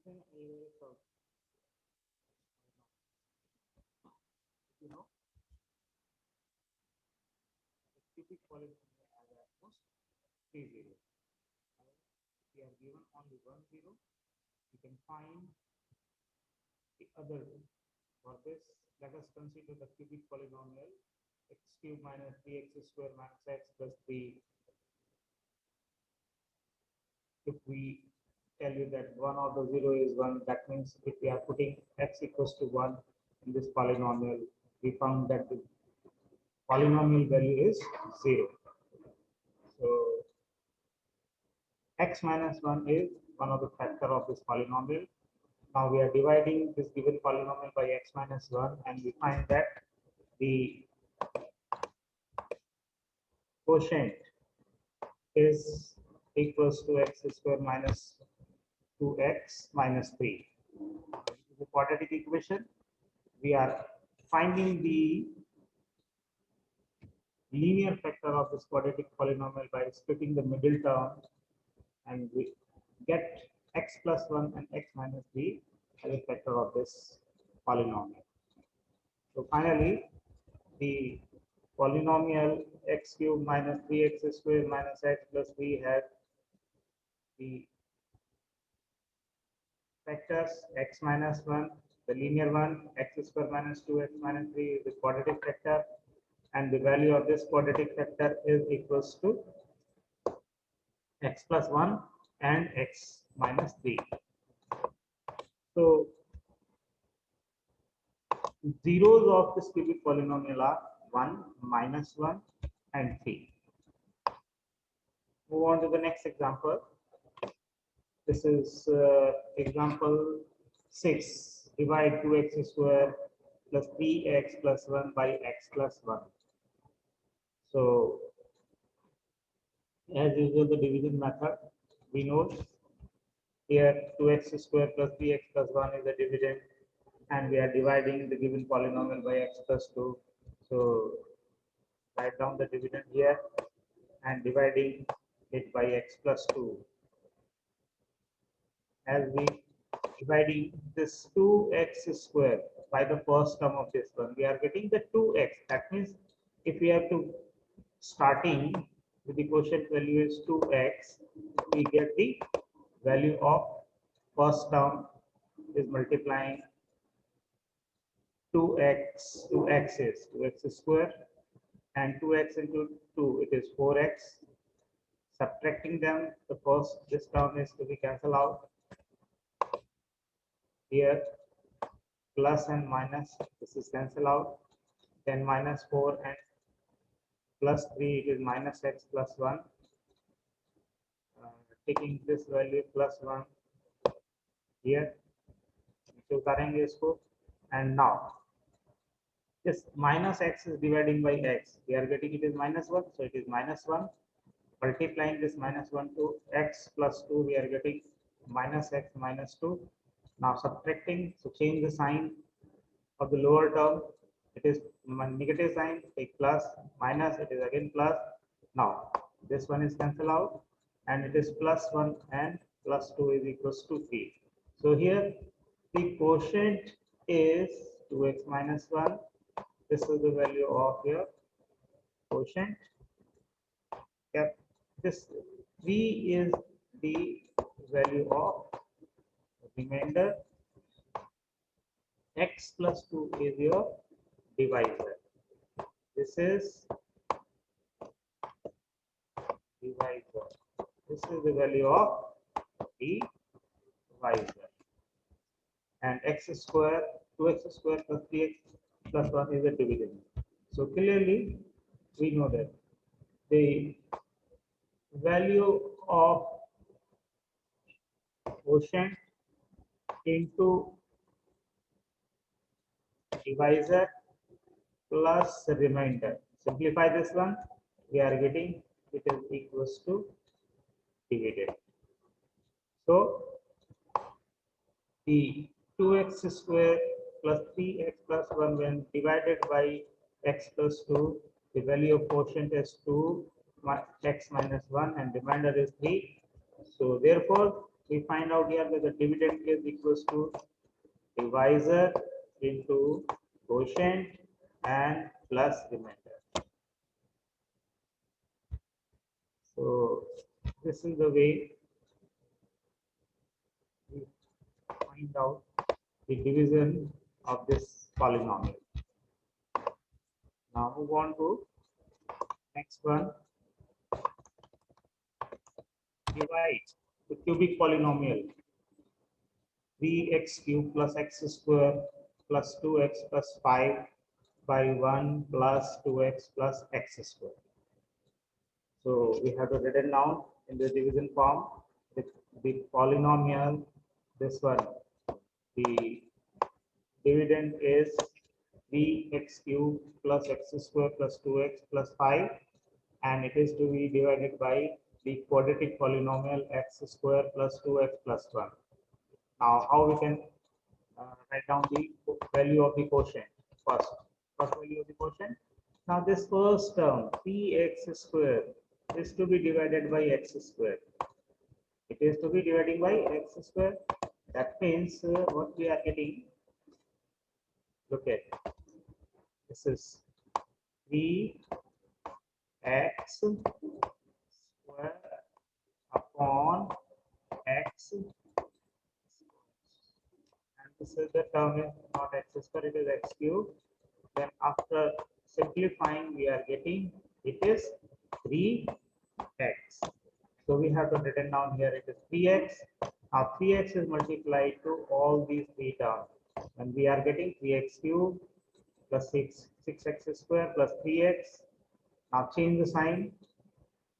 Everything is you know the cubic polynomial has at most three zeros. If we are given only one zero, we can find the other one. For this, let us consider the cubic polynomial x cube minus 3x square minus x plus 3. If we tell you that one of the zero is 1, that means if we are putting x equals to 1 in this polynomial, we found that the polynomial value is 0. So x minus 1 is one of the factor of this polynomial. Now we are dividing this given polynomial by x minus 1 and we find that the quotient is equals to x square minus 2x minus 3. This is a quadratic equation. We are finding the linear factor of this quadratic polynomial by splitting the middle term, and we get x plus 1 and x minus 3 as a factor of this polynomial. So finally, the polynomial x cube minus 3x square minus x plus 3 has the factors x minus 1, the linear one, x square minus 2x minus 3 is the quadratic factor, and the value of this quadratic factor is equals to x plus 1 and x minus 3. So zeros of this cubic polynomial are 1, minus 1 and 3. Move on to the next example. This is example 6. Divide 2x square plus 3x plus 1 by x plus 1. So as usual, the division method, we know here 2x square plus 3x plus 1 is the dividend, and we are dividing the given polynomial by x plus 2. So write down the dividend here and dividing it by x plus 2. As we dividing this 2x square by the first term of this one, we are getting the 2x. That means if we have to starting with the quotient value is 2x, we get the value of first term is multiplying 2x, 2x is 2x square, and 2x into 2, it is 4x. Subtracting them, the first, this term is to be cancelled out. Here, plus and minus, this is cancelled out. Then minus 4 and plus 3, it is minus x plus 1. Taking this value plus 1 here, and now this minus x is dividing by x. We are getting it is minus 1, so it is minus 1. Multiplying this minus 1 to x plus 2, we are getting minus x minus 2. Now subtracting, so change the sign of the lower term. It is negative sign, take plus, minus, it is again plus. Now this one is cancelled out, and it is plus 1 and plus 2 is equals to 3. So here the quotient is 2x minus 1. This is the value of your quotient. Yep. This 3 is the value of remainder. X plus 2 is your divisor. This is divisor. This is the value of the divisor. And x square, 2x square plus 3x plus 1 is the dividend. So clearly we know that the value of quotient into divisor plus remainder. Simplify this one, we are getting it is equals to dividend. So the 2x square plus 3x plus 1 when divided by x plus 2, the value of quotient is 2 x minus 1 and remainder is 3. So therefore we find out here that the dividend is equals to divisor into quotient and plus remainder. So this is the way we find out the division of this polynomial. Now move on to next one. Divide the cubic polynomial 3x cube plus x square plus 2x plus 5 by 1 plus 2x plus x square. So we have to written down in the division form the polynomial, this one, the dividend is 3x cube plus x square plus 2x plus 5, and it is to be divided by the quadratic polynomial x square plus 2x plus 1. Now, how we can write down the value of the quotient first? First value of the quotient. Now, this first term 3x square is to be divided by x square. It is to be divided by x square. That means what we are getting. Look at this is 3x square upon x, and this is the term is not x square, it is x cube. Then after simplifying, we are getting it is 3x. So we have to written down here it is 3x. Now 3x is multiplied to all these three terms, and we are getting 3x cube plus 6x square plus 3x. Now change the sign.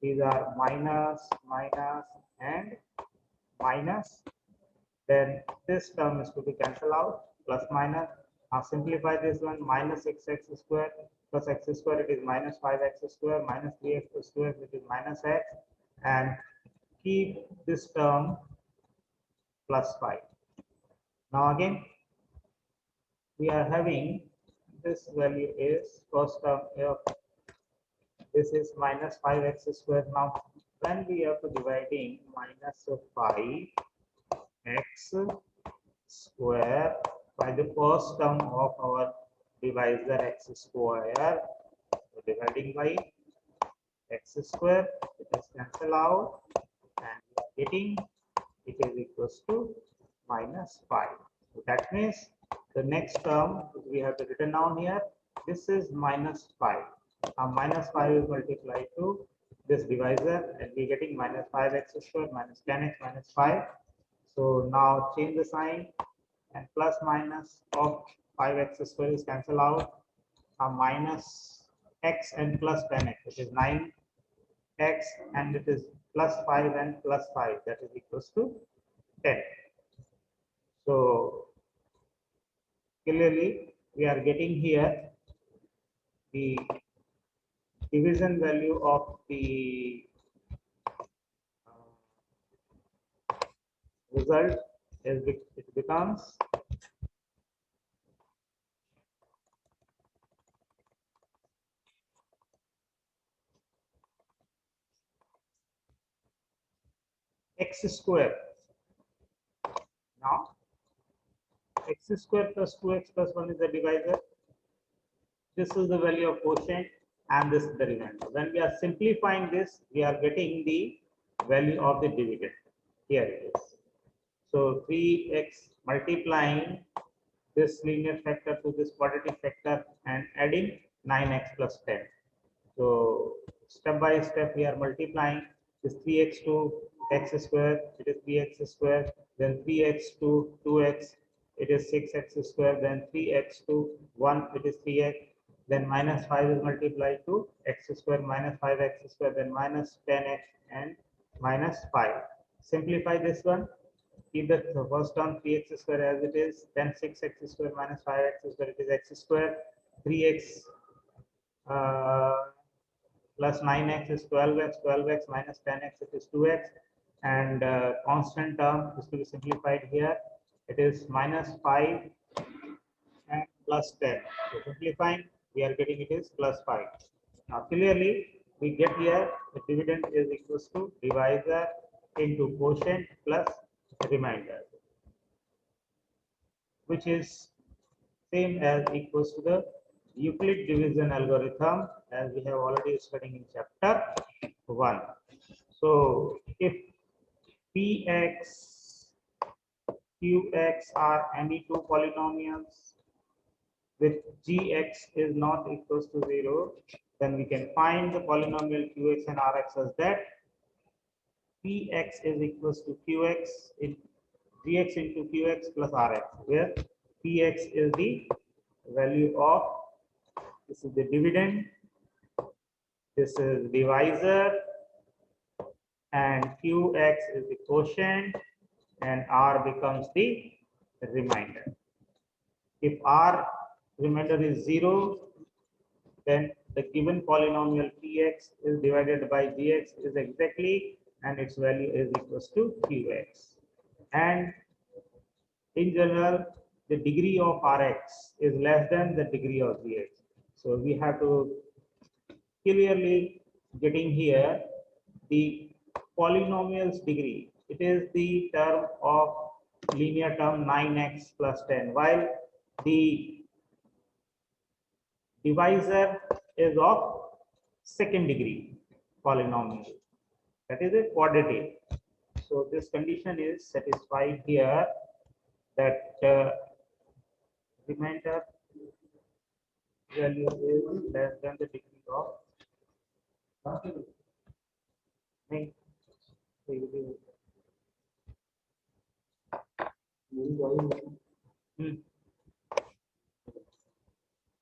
These are minus, minus, and minus. Then this term is to be cancelled out, plus minus. Now simplify this one, minus 6x square plus x square, it is minus 5x square, minus 3x square, which is minus x, and keep this term plus 5. Now again, we are having this value is first term of this is minus 5x square. Now when we are dividing minus 5x square by the first term of our divisor x square, so dividing by x square, it is cancelled out, and we are getting it is equals to minus 5. So that means the next term we have to written down here, this is minus 5. Now minus 5 is multiplied to this divisor, and we are getting minus 5x square minus 10x minus 5. So now change the sign, and plus minus of 5x square is cancelled out. Now minus x and plus 10x, which is 9x, and it is plus 5 and plus 5, that is equals to 10. So clearly we are getting here the division value of the result is it becomes x square. Now x square plus 2x plus 1 is the divisor. This is the value of quotient, and this is the remainder. When we are simplifying this, we are getting the value of the dividend. Here it is. So 3x multiplying this linear factor to this quadratic factor and adding 9x plus 10. So step by step we are multiplying this 3x to x square, it is 3x square, then 3x to 2x, it is 6x square, then 3x to 1, it is 3x, then minus 5 is multiplied to x square minus 5x square, then minus 10x and minus 5. Simplify this one, keep the first term 3x square as it is, then 6x square minus 5x square, it is x square, 3x plus 9x is 12x, 12x minus 10x, it is 2x, and constant term is to be simplified here, it is minus 5 and plus 10. So simplifying, we are getting it is plus 5. Now clearly we get here the dividend is equals to divisor into quotient plus remainder, which is same as equals to the Euclid division algorithm as we have already studied in chapter 1. So if Px, Qx are any two polynomials with Gx is not equals to 0, then we can find the polynomial Qx and Rx as that Px is equals to Qx in Gx into Qx plus Rx, where Px is the value of, this is the dividend, this is divisor, and Qx is the quotient, and R becomes the remainder. If R remainder is 0, then the given polynomial Px is divided by Gx is exactly, and its value is equals to Qx. And in general, the degree of Rx is less than the degree of Gx. So we have to clearly getting here the polynomial's degree. It is the term of linear term 9x plus 10, while the divisor is of second degree polynomial. That is a quadratic. So this condition is satisfied here, that remainder value is less than the degree of